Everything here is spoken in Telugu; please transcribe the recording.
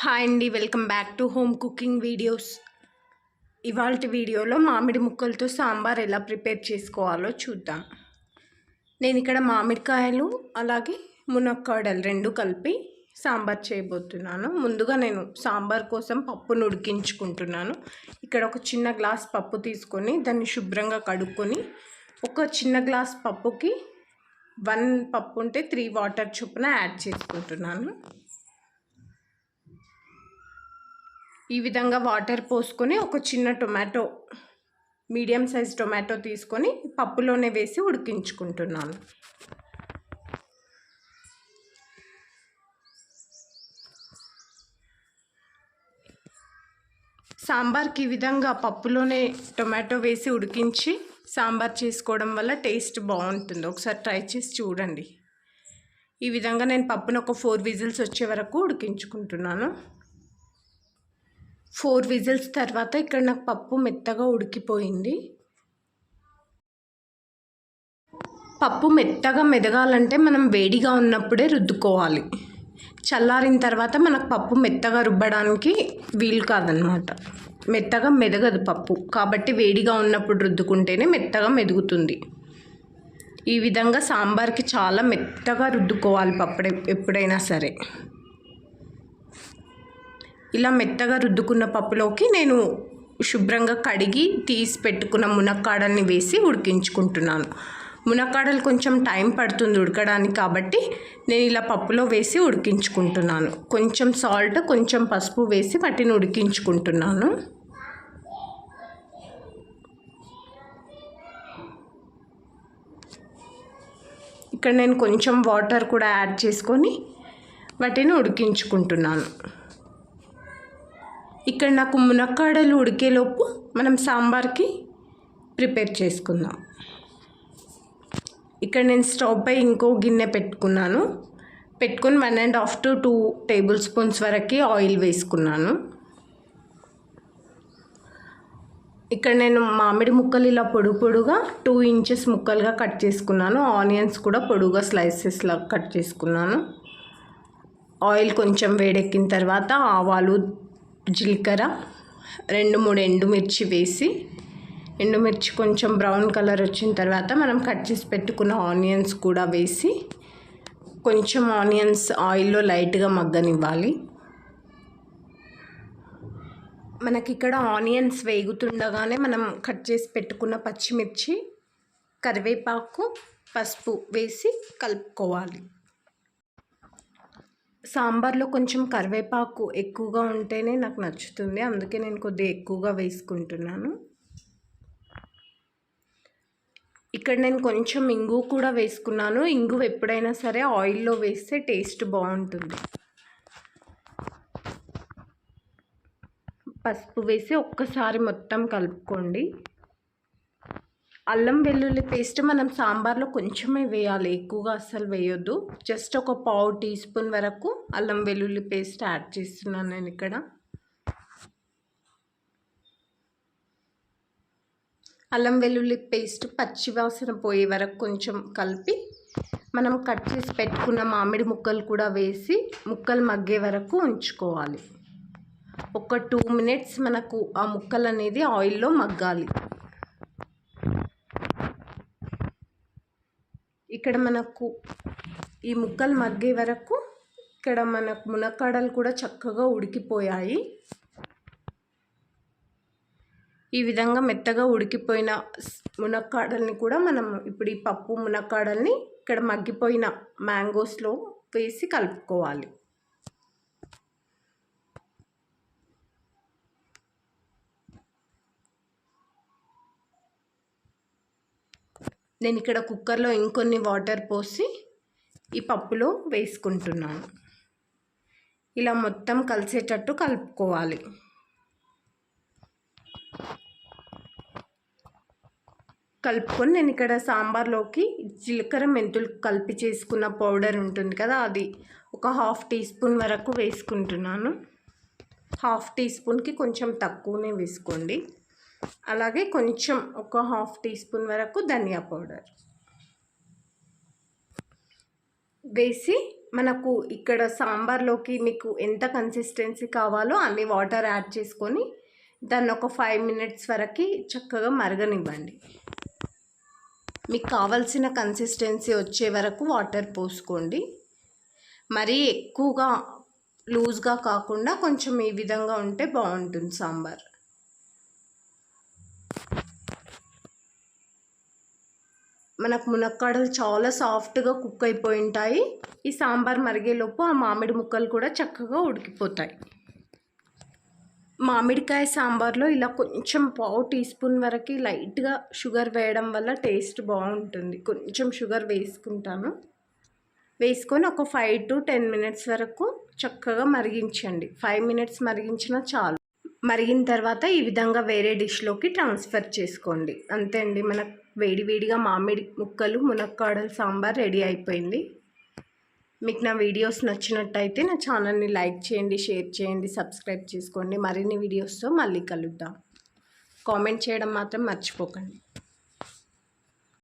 హాయ్ అండి, welcome back to home cooking videos. ఇవాల్టి వీడియోలో మామిడి ముక్కలతో సాంబార్ ఎలా ప్రిపేర్ చేసుకోవాలో చూద్దాం. నేను ఇక్కడ మామిడికాయలు అలాగే మునక్కాడలు రెండు కలిపి సాంబార్ చేయబోతున్నాను. ముందుగా నేను సాంబార్ కోసం పప్పును ఉడికించుకుంటున్నాను. ఇక్కడ ఒక చిన్న గ్లాస్ పప్పు తీసుకొని దాన్ని శుభ్రంగా కడుక్కొని ఒక చిన్న గ్లాస్ పప్పుకి 1 పప్పు ఉంటే 3 వాటర్ చొప్పున యాడ్ చేసుకుంటున్నాను. ఈ విధంగా వాటర్ పోసుకొని ఒక చిన్న టొమాటో, మీడియం సైజ్ టొమాటో తీసుకొని పప్పులోనే వేసి ఉడికించుకుంటున్నాను. సాంబార్కి ఈ విధంగా పప్పులోనే టొమాటో వేసి ఉడికించి సాంబార్ చేసుకోవడం వల్ల టేస్ట్ బాగుంటుంది. ఒకసారి ట్రై చేసి చూడండి. ఈ విధంగా నేను పప్పును ఒక 4 విజిల్స్ వచ్చే వరకు ఉడికించుకుంటున్నాను. 4 విజిల్స్ తర్వాత ఇక్కడ నాకు పప్పు మెత్తగా ఉడికిపోయింది. పప్పు మెత్తగా మెదగాలంటే మనం వేడిగా ఉన్నప్పుడే రుద్దుకోవాలి. చల్లారిన తర్వాత మనకు పప్పు మెత్తగా రుబ్బడానికి వీలు కాదనమాట. మెత్తగా మెదగదు పప్పు, కాబట్టి వేడిగా ఉన్నప్పుడు రుద్దుకుంటేనే మెత్తగా మెదుగుతుంది. ఈ విధంగా సాంబార్కి చాలా మెత్తగా రుద్దుకోవాలి పప్పు ఎప్పుడైనా సరే. ఇలా మెత్తగా రుద్దుకున్న పప్పులోకి నేను శుభ్రంగా కడిగి తీసి పెట్టుకున్న మునక్కాడల్ని వేసి ఉడికించుకుంటున్నాను. మునక్కాడలు కొంచెం టైం పడుతుంది ఉడకడానికి, కాబట్టి నేను ఇలా పప్పులో వేసి ఉడికించుకుంటున్నాను. కొంచెం సాల్ట్, కొంచెం పసుపు వేసి వాటిని ఉడికించుకుంటున్నాను. ఇక్కడ నేను కొంచెం వాటర్ కూడా యాడ్ చేసుకొని వాటిని ఉడికించుకుంటున్నాను. ఇక్కడ నాకు మునక్కాడలు ఉడికేలోపు మనం సాంబార్కి ప్రిపేర్ చేసుకుందాం. ఇక్కడ నేను స్టవ్ పై ఇంకో గిన్నె పెట్టుకుని 1.5 to 2 టేబుల్ స్పూన్స్ వరకు ఆయిల్ వేసుకున్నాను. ఇక్కడ నేను మామిడి ముక్కలు ఇలా పొడుగా 2 ఇంచెస్ ముక్కలుగా కట్ చేసుకున్నాను. ఆనియన్స్ కూడా పొడుగా స్లైసెస్లా కట్ చేసుకున్నాను. ఆయిల్ కొంచెం వేడెక్కిన తర్వాత ఆవాలు, జీలకర్ర, 2-3 ఎండుమిర్చి వేసి, ఎండుమిర్చి కొంచెం బ్రౌన్ కలర్ వచ్చిన తర్వాత మనం కట్ చేసి పెట్టుకున్న ఆనియన్స్ కూడా వేసి కొంచెం ఆనియన్స్ ఆయిల్లో లైట్గా మగ్గనివ్వాలి. మనకి ఇక్కడ ఆనియన్స్ వేగుతుండగానే మనం కట్ చేసి పెట్టుకున్న పచ్చిమిర్చి, కరివేపాకు, పసుపు వేసి కలుపుకోవాలి. సాంబార్లో కొంచెం కరివేపాకు ఎక్కువగా ఉంటేనే నాకు నచ్చుతుంది, అందుకే నేను కొద్దిగా ఎక్కువగా వేసుకుంటున్నాను. ఇక్కడ నేను కొంచెం ఇంగు కూడా వేసుకున్నాను. ఇంగు ఎప్పుడైనా సరే ఆయిల్లో వేస్తే టేస్ట్ బాగుంటుంది. పసుపు వేసి ఒక్కసారి మొత్తం కలుపుకోండి. అల్లం వెల్లుల్లి పేస్ట్ మనం సాంబార్లో కొంచెమే వేయాలి, ఎక్కువగా అస్సలు వేయొద్దు. జస్ట్ ఒక 1/2 టీ స్పూన్ వరకు అల్లం వెల్లుల్లి పేస్ట్ యాడ్ చేస్తున్నాను నేను ఇక్కడ. అల్లం వెల్లుల్లి పేస్ట్ పచ్చి వాసన పోయే వరకు కొంచెం కలిపి మనం కట్ చేసి పెట్టుకున్న మామిడి ముక్కలు కూడా వేసి ముక్కలు మగ్గే వరకు ఉంచుకోవాలి. ఒక 2 మినిట్స్ మనకు ఆ ముక్కలు అనేది ఆయిల్లో మగ్గాలి. ఇక్కడ మనకు ఈ ముక్కలు మగ్గే వరకు ఇక్కడ మనకు మునక్కాడలు కూడా చక్కగా ఉడికిపోయాయి. ఈ విధంగా మెత్తగా ఉడికిపోయిన మునక్కాడల్ని కూడా మనం ఇప్పుడు ఈ పప్పు మునక్కాడల్ని ఇక్కడ మగ్గిపోయిన మ్యాంగోస్లో వేసి కలుపుకోవాలి. నేను ఇక్కడ కుక్కర్లో ఇంకొన్ని వాటర్ పోసి ఈ పప్పులో వేసుకుంటున్నాను. ఇలా మొత్తం కలిసేటట్టు కలుపుకోవాలి. కలుపుకొని నేను ఇక్కడ సాంబార్లోకి జీలకర్ర, మెంతులు కలిపి చేసుకున్న పౌడర్ ఉంటుంది కదా, అది ఒక 1/2 టీ స్పూన్ వరకు వేసుకుంటున్నాను. 1/2 టీ స్పూన్కి కొంచెం తక్కువనే వేసుకోండి. అలాగే కొంచెం ఒక 1/2 టీ స్పూన్ వరకు ధనియా పౌడర్ వేసి మనకు ఇక్కడ సాంబార్లోకి మీకు ఎంత కన్సిస్టెన్సీ కావాలో అన్ని వాటర్ యాడ్ చేసుకొని దాన్ని ఒక 5 మినిట్స్ వరకు చక్కగా మరగనివ్వండి. మీకు కావాల్సిన కన్సిస్టెన్సీ వచ్చే వరకు వాటర్ పోసుకోండి. మరీ ఎక్కువగా లూజ్గా కాకుండా కొంచెం ఈ విధంగా ఉంటే బాగుంటుంది సాంబార్. మనకు మునక్కాడలు చాలా సాఫ్ట్గా కుక్ అయిపోయి ఉంటాయి. ఈ సాంబార్ మరిగేలోపు ఆ మామిడి ముక్కలు కూడా చక్కగా ఉడికిపోతాయి. మామిడికాయ సాంబార్లో ఇలా కొంచెం పావు టీ స్పూన్ వరకు లైట్గా షుగర్ వేయడం వల్ల టేస్ట్ బాగుంటుంది. కొంచెం షుగర్ వేసుకుంటాను. వేసుకొని ఒక 5 to 10 మినిట్స్ వరకు చక్కగా మరిగించండి. 5 మినిట్స్ మరిగించినా చాలు. మరిగిన తర్వాత ఈ విధంగా వేరే డిష్లోకి ట్రాన్స్ఫర్ చేసుకోండి. అంతే అండి, మనకు వేడివేడిగా మామిడి ముక్కలు మునక్కాడల సాంబార్ రెడీ అయిపోయింది. మీకు నా వీడియోస్ నచ్చినట్టయితే నా ఛానల్ని లైక్ చేయండి, షేర్ చేయండి, సబ్స్క్రైబ్ చేసుకోండి. మరిన్ని వీడియోస్తో మళ్ళీ కలుద్దాం. కామెంట్ చేయడం మాత్రం మర్చిపోకండి.